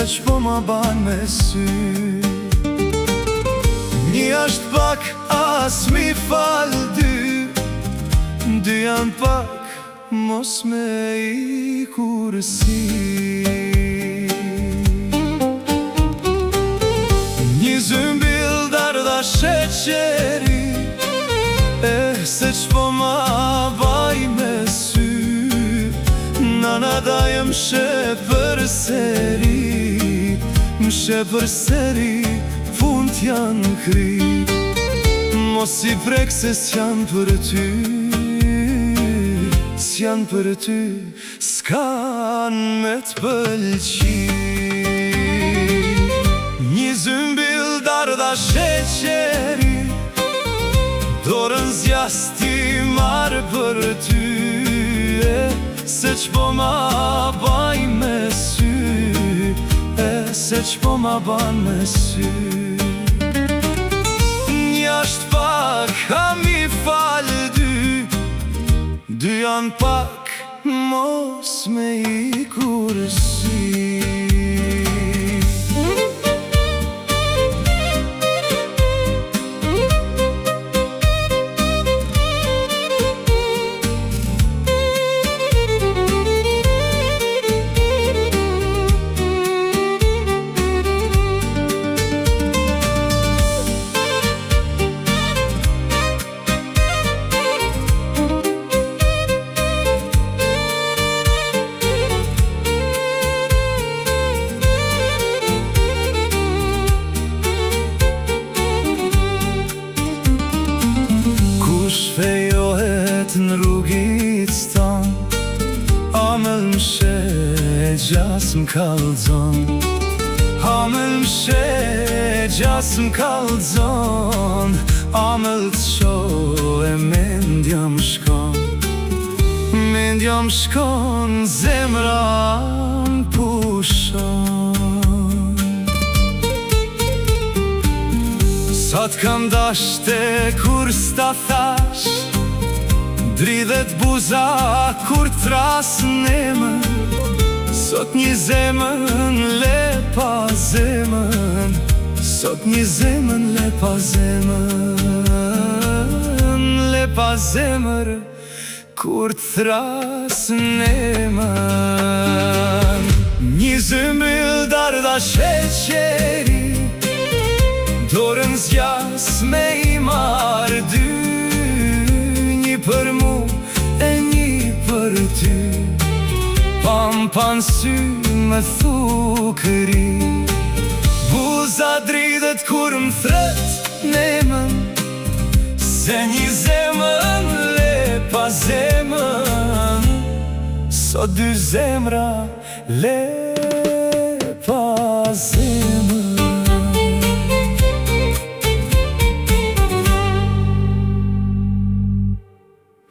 qpo ma ban me sy. Një ashtë pak, as mi fal dy, dy janë pak, mos me I kursi. Një zymbil dardha sheqeri, se qpo ma vaj me sy. Nana daje mshe për seri, mshe për seri, fund janë kri. Mos I prek se s'janë për ty, s'janë për ty, s'kan me t'pëlqi. Një zymbil dardha sheqeri, dorën zjas ti marë për ty, se qpo ma baj me sy, se qpo ma ban me sy. Një ashtë pak, a mi fal dy, dy janë pak, mos me I kursi. Fejohet në rrugit stan, amel mshe gjas m'kallzon. Amel mshe gjas m'kallzon, amel t'sho e mendja m'shkon. Mendja m'shkon, zemra m'pushon. Sa t'kam dashte kur s'ta thash, dridhet buza kur t'ras nemën. Sot një zemën le pa zemën, sot një zemën le pa zemën, le pa zemër kur t'ras nemën. Një zymbil dardha sheqeri, dorën zjas me I marë dy, një për mu e një për ty. Pam pan sy me thukëri, buza dridhet kur m'thret nemën, se një zemën le pa zemën, sot dy zemra le pa zemën.